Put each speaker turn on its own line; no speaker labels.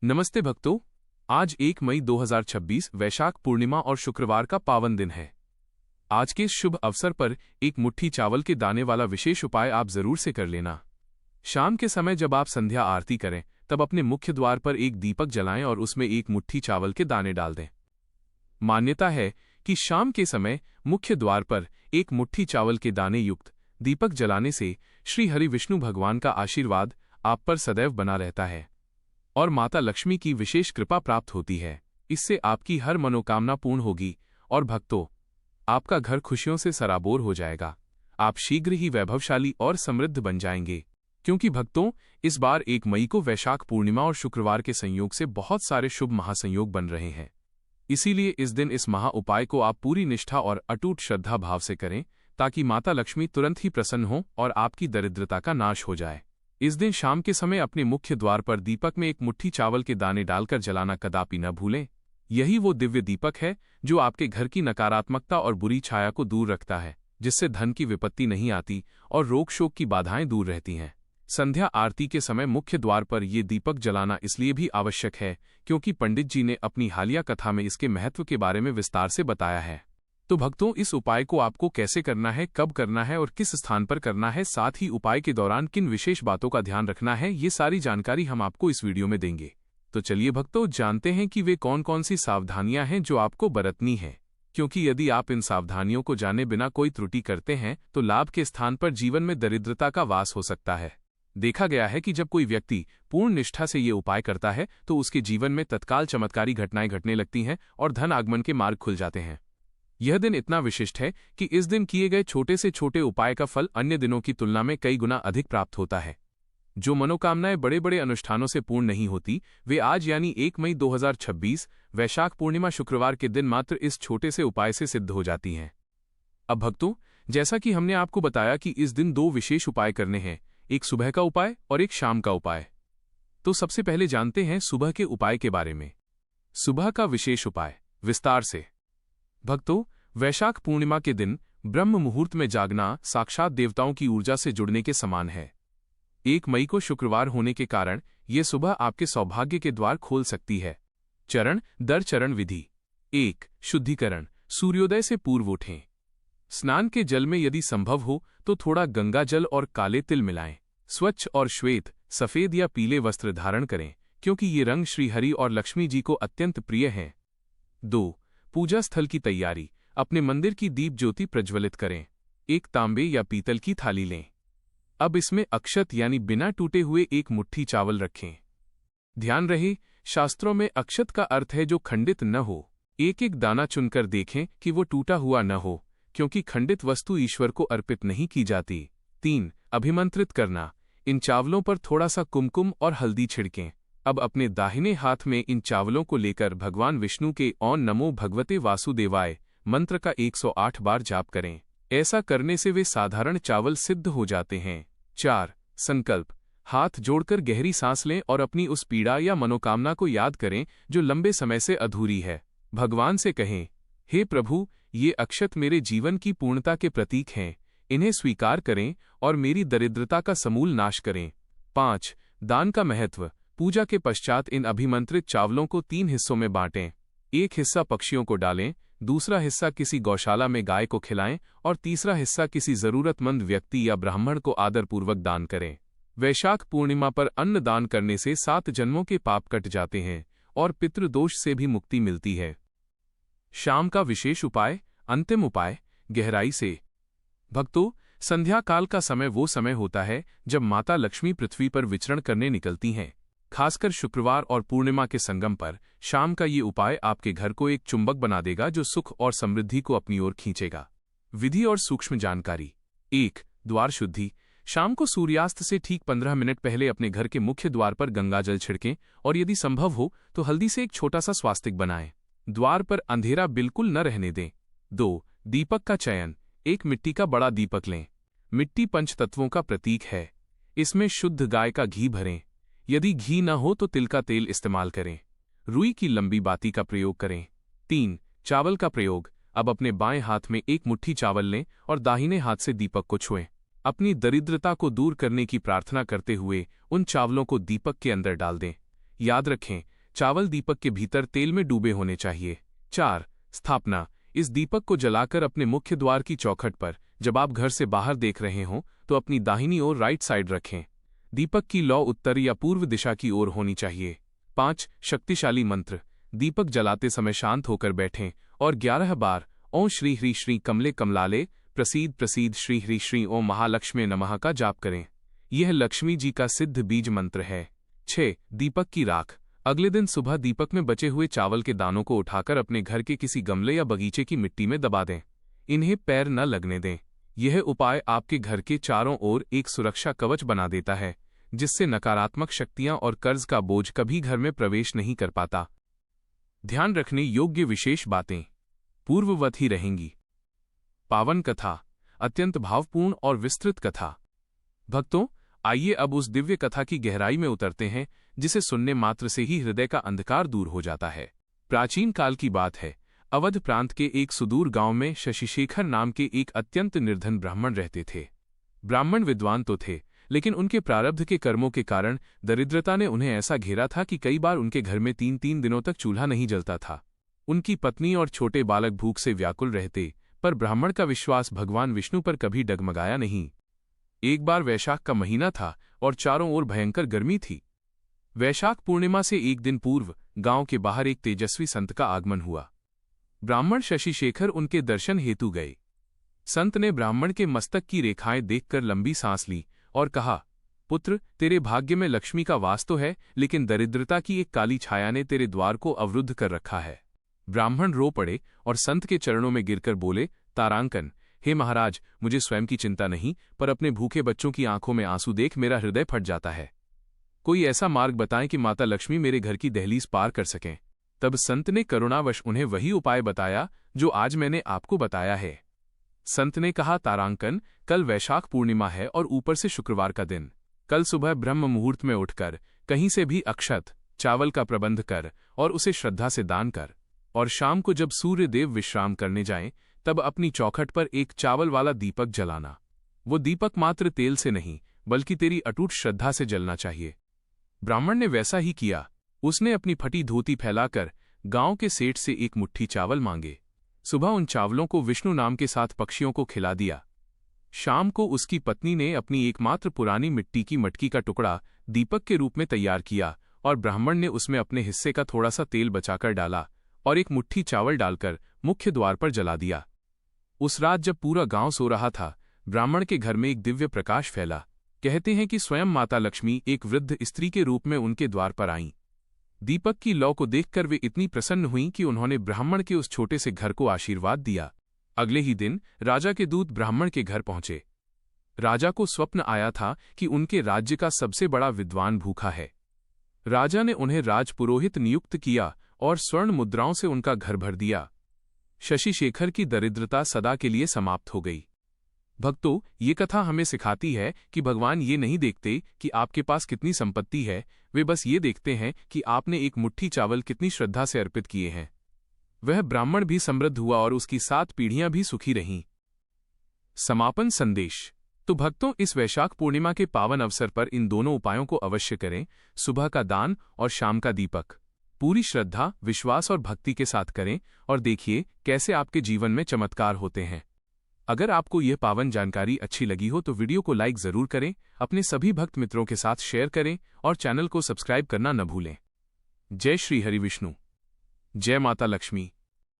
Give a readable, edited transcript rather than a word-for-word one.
नमस्ते भक्तों, आज 1 मई 2026 वैशाख पूर्णिमा और शुक्रवार का पावन दिन है। आज के इस शुभ अवसर पर एक मुट्ठी चावल के दाने वाला विशेष उपाय आप जरूर से कर लेना। शाम के समय जब आप संध्या आरती करें तब अपने मुख्य द्वार पर एक दीपक जलाएं और उसमें एक मुट्ठी चावल के दाने डाल दें। मान्यता है कि शाम के समय मुख्य द्वार पर एक मुट्ठी चावल के दाने युक्त दीपक जलाने से श्री हरि विष्णु भगवान का आशीर्वाद आप पर सदैव बना रहता है और माता लक्ष्मी की विशेष कृपा प्राप्त होती है। इससे आपकी हर मनोकामना पूर्ण होगी और भक्तों, आपका घर खुशियों से सराबोर हो जाएगा। आप शीघ्र ही वैभवशाली और समृद्ध बन जाएंगे। क्योंकि भक्तों, इस बार 1 मई को वैशाख पूर्णिमा और शुक्रवार के संयोग से बहुत सारे शुभ महासंयोग बन रहे हैं। इसीलिए इस दिन इस महा उपाय को आप पूरी निष्ठा और अटूट श्रद्धा भाव से करें, ताकि माता लक्ष्मी तुरंत ही प्रसन्न हो और आपकी दरिद्रता का नाश हो जाए। इस दिन शाम के समय अपने मुख्य द्वार पर दीपक में एक मुट्ठी चावल के दाने डालकर जलाना कदापि न भूलें। यही वो दिव्य दीपक है जो आपके घर की नकारात्मकता और बुरी छाया को दूर रखता है, जिससे धन की विपत्ति नहीं आती और रोग शोक की बाधाएं दूर रहती हैं। संध्या आरती के समय मुख्य द्वार पर ये दीपक जलाना इसलिए भी आवश्यक है क्योंकि पंडित जी ने अपनी हालिया कथा में इसके महत्व के बारे में विस्तार से बताया है। तो भक्तों, इस उपाय को आपको कैसे करना है, कब करना है और किस स्थान पर करना है, साथ ही उपाय के दौरान किन विशेष बातों का ध्यान रखना है, ये सारी जानकारी हम आपको इस वीडियो में देंगे। तो चलिए भक्तों, जानते हैं कि वे कौन कौन सी सावधानियां हैं जो आपको बरतनी है। क्योंकि यदि आप इन सावधानियों को जाने बिना कोई त्रुटि करते हैं तो लाभ के स्थान पर जीवन में दरिद्रता का वास हो सकता है। देखा गया है कि जब कोई व्यक्ति पूर्ण निष्ठा से ये उपाय करता है तो उसके जीवन में तत्काल चमत्कारी घटनाएं घटने लगती हैं और धन आगमन के मार्ग खुल जाते हैं। यह दिन इतना विशिष्ट है कि इस दिन किए गए छोटे से छोटे उपाय का फल अन्य दिनों की तुलना में कई गुना अधिक प्राप्त होता है। जो मनोकामनाएं बड़े बड़े अनुष्ठानों से पूर्ण नहीं होती, वे आज यानी 1 मई 2026 वैशाख पूर्णिमा शुक्रवार के दिन मात्र इस छोटे से उपाय से सिद्ध हो जाती हैं। अब भक्तों, जैसा कि हमने आपको बताया कि इस दिन 2 विशेष उपाय करने हैं, एक सुबह का उपाय और एक शाम का उपाय। तो सबसे पहले जानते हैं सुबह के उपाय के बारे में। सुबह का विशेष उपाय विस्तार से। भक्तों, वैशाख पूर्णिमा के दिन ब्रह्म मुहूर्त में जागना साक्षात देवताओं की ऊर्जा से जुड़ने के समान है। 1 मई को शुक्रवार होने के कारण ये सुबह आपके सौभाग्य के द्वार खोल सकती है। चरण दर चरण विधि। 1. शुद्धिकरण। सूर्योदय से पूर्व उठें। स्नान के जल में यदि संभव हो तो थोड़ा गंगा जल और काले तिल मिलाएं। स्वच्छ और श्वेत, सफेद या पीले वस्त्र धारण करें, क्योंकि ये रंग श्री हरि और लक्ष्मी जी को अत्यंत प्रिय हैं। 2. पूजा स्थल की तैयारी। अपने मंदिर की दीप ज्योति प्रज्वलित करें। एक तांबे या पीतल की थाली लें। अब इसमें अक्षत यानी बिना टूटे हुए एक मुट्ठी चावल रखें। ध्यान रहे, शास्त्रों में अक्षत का अर्थ है जो खंडित न हो। एक एक दाना चुनकर देखें कि वो टूटा हुआ न हो, क्योंकि खंडित वस्तु ईश्वर को अर्पित नहीं की जाती। 3. अभिमंत्रित करना। इन चावलों पर थोड़ा सा कुमकुम और हल्दी छिड़कें। अब अपने दाहिने हाथ में इन चावलों को लेकर भगवान विष्णु के ओम नमो भगवते वासुदेवाय मंत्र का 108 बार जाप करें। ऐसा करने से वे साधारण चावल सिद्ध हो जाते हैं। 4. संकल्प। हाथ जोड़कर गहरी सांस लें और अपनी उस पीड़ा या मनोकामना को याद करें जो लंबे समय से अधूरी है। भगवान से कहें, हे प्रभु, ये अक्षत मेरे जीवन की पूर्णता के प्रतीक हैं, इन्हें स्वीकार करें और मेरी दरिद्रता का समूल नाश करें। 5. दान का महत्व। पूजा के पश्चात इन अभिमंत्रित चावलों को 3 हिस्सों में बांटें। एक हिस्सा पक्षियों को डालें, दूसरा हिस्सा किसी गौशाला में गाय को खिलाएं और तीसरा हिस्सा किसी जरूरतमंद व्यक्ति या ब्राह्मण को आदरपूर्वक दान करें। वैशाख पूर्णिमा पर अन्न दान करने से 7 जन्मों के पाप कट जाते हैं और पितृदोष से भी मुक्ति मिलती है। शाम का विशेष उपाय, अंतिम उपाय, गहराई से। भक्तों, संध्या काल का समय वो समय होता है जब माता लक्ष्मी पृथ्वी पर विचरण करने निकलती हैं। खासकर शुक्रवार और पूर्णिमा के संगम पर शाम का ये उपाय आपके घर को एक चुंबक बना देगा जो सुख और समृद्धि को अपनी ओर खींचेगा। विधि और सूक्ष्म जानकारी। 1. द्वार शुद्धि। शाम को सूर्यास्त से ठीक 15 मिनट पहले अपने घर के मुख्य द्वार पर गंगाजल छिड़कें और यदि संभव हो तो हल्दी से एक छोटा सा स्वास्तिक बनाएं। द्वार पर अंधेरा बिल्कुल न रहने दें। 2. दीपक का चयन। एक मिट्टी का बड़ा दीपक लें। मिट्टी पंचतत्वों का प्रतीक है। इसमें शुद्ध गाय का घी भरें। यदि घी न हो तो तिल का तेल इस्तेमाल करें। रुई की लंबी बाती का प्रयोग करें। 3. चावल का प्रयोग। अब अपने बाएं हाथ में एक मुट्ठी चावल लें और दाहिने हाथ से दीपक को छुएं। अपनी दरिद्रता को दूर करने की प्रार्थना करते हुए उन चावलों को दीपक के अंदर डाल दें। याद रखें, चावल दीपक के भीतर तेल में डूबे होने चाहिए। 4. स्थापना। इस दीपक को जलाकर अपने मुख्य द्वार की चौखट पर, जब आप घर से बाहर देख रहे हों, तो अपनी दाहिनी ओर राइट साइड रखें। दीपक की लौ उत्तर या पूर्व दिशा की ओर होनी चाहिए। 5. शक्तिशाली मंत्र। दीपक जलाते समय शांत होकर बैठें और 11 बार ओम श्री ह्री श्री कमले कमलाले प्रसीद प्रसीद श्री ह्री श्री ओम महालक्ष्मी नमः का जाप करें। यह लक्ष्मी जी का सिद्ध बीज मंत्र है। 6. दीपक की राख। अगले दिन सुबह दीपक में बचे हुए चावल के दानों को उठाकर अपने घर के किसी गमले या बगीचे की मिट्टी में दबा दें। इन्हें पैर न लगने दें। यह उपाय आपके घर के चारों ओर एक सुरक्षा कवच बना देता है, जिससे नकारात्मक शक्तियां और कर्ज का बोझ कभी घर में प्रवेश नहीं कर पाता। ध्यान रखने योग्य विशेष बातें पूर्ववत ही रहेंगी। पावन कथा। अत्यंत भावपूर्ण और विस्तृत कथा। भक्तों, आइए अब उस दिव्य कथा की गहराई में उतरते हैं, जिसे सुनने मात्र से ही हृदय का अंधकार दूर हो जाता है। प्राचीन काल की बात है। अवध प्रांत के एक सुदूर गांव में शशिशेखर नाम के एक अत्यंत निर्धन ब्राह्मण रहते थे। ब्राह्मण विद्वान तो थे, लेकिन उनके प्रारब्ध के कर्मों के कारण दरिद्रता ने उन्हें ऐसा घेरा था कि कई बार उनके घर में 3-3 दिनों तक चूल्हा नहीं जलता था। उनकी पत्नी और छोटे बालक भूख से व्याकुल रहते, पर ब्राह्मण का विश्वास भगवान विष्णु पर कभी डगमगाया नहीं। एक बार वैशाख का महीना था और चारों ओर भयंकर गर्मी थी। वैशाख पूर्णिमा से एक दिन पूर्व गांव के बाहर एक तेजस्वी संत का आगमन हुआ। ब्राह्मण शशिशेखर उनके दर्शन हेतु गए। संत ने ब्राह्मण के मस्तक की रेखाएं देखकर लंबी सांस ली और कहा, पुत्र, तेरे भाग्य में लक्ष्मी का वास तो है, लेकिन दरिद्रता की एक काली छाया ने तेरे द्वार को अवरुद्ध कर रखा है। ब्राह्मण रो पड़े और संत के चरणों में गिरकर बोले, तारांकन, हे महाराज, मुझे स्वयं की चिंता नहीं, पर अपने भूखे बच्चों की आंखों में आंसू देख मेरा हृदय फट जाता है। कोई ऐसा मार्ग बताएं कि माता लक्ष्मी मेरे घर की दहलीज पार कर सकें। तब संत ने करुणावश उन्हें वही उपाय बताया जो आज मैंने आपको बताया है। संत ने कहा, तारांकन, कल वैशाख पूर्णिमा है और ऊपर से शुक्रवार का दिन। कल सुबह ब्रह्म मुहूर्त में उठकर कहीं से भी अक्षत चावल का प्रबंध कर और उसे श्रद्धा से दान कर, और शाम को जब सूर्य देव विश्राम करने जाएं, तब अपनी चौखट पर एक चावल वाला दीपक जलाना। वो दीपक मात्र तेल से नहीं, बल्कि तेरी अटूट श्रद्धा से जलना चाहिए। ब्राह्मण ने वैसा ही किया। उसने अपनी फटी धोती फैलाकर गांव के सेठ से एक मुट्ठी चावल मांगे। सुबह उन चावलों को विष्णु नाम के साथ पक्षियों को खिला दिया। शाम को उसकी पत्नी ने अपनी एकमात्र पुरानी मिट्टी की मटकी का टुकड़ा दीपक के रूप में तैयार किया और ब्राह्मण ने उसमें अपने हिस्से का थोड़ा सा तेल बचाकर डाला और एक मुट्ठी चावल डालकर मुख्य द्वार पर जला दिया। उस रात जब पूरा गांव सो रहा था, ब्राह्मण के घर में एक दिव्य प्रकाश फैला। कहते हैं कि स्वयं माता लक्ष्मी एक वृद्ध स्त्री के रूप में उनके द्वार पर आईं। दीपक की लौ को देखकर वे इतनी प्रसन्न हुईं कि उन्होंने ब्राह्मण के उस छोटे से घर को आशीर्वाद दिया। अगले ही दिन राजा के दूत ब्राह्मण के घर पहुंचे। राजा को स्वप्न आया था कि उनके राज्य का सबसे बड़ा विद्वान भूखा है। राजा ने उन्हें राजपुरोहित नियुक्त किया और स्वर्ण मुद्राओं से उनका घर भर दिया। शशिशेखर की दरिद्रता सदा के लिए समाप्त हो गई। भक्तों, ये कथा हमें सिखाती है कि भगवान ये नहीं देखते कि आपके पास कितनी संपत्ति है, वे बस ये देखते हैं कि आपने एक मुट्ठी चावल कितनी श्रद्धा से अर्पित किए हैं। वह ब्राह्मण भी समृद्ध हुआ और उसकी 7 पीढ़ियां भी सुखी रहीं। समापन संदेश। तो भक्तों, इस वैशाख पूर्णिमा के पावन अवसर पर इन दोनों उपायों को अवश्य करें। सुबह का दान और शाम का दीपक पूरी श्रद्धा, विश्वास और भक्ति के साथ करें और देखिए कैसे आपके जीवन में चमत्कार होते हैं। अगर आपको यह पावन जानकारी अच्छी लगी हो तो वीडियो को लाइक जरूर करें, अपने सभी भक्त मित्रों के साथ शेयर करें और चैनल को सब्सक्राइब करना न भूलें। जय श्री हरि विष्णु। जय माता लक्ष्मी।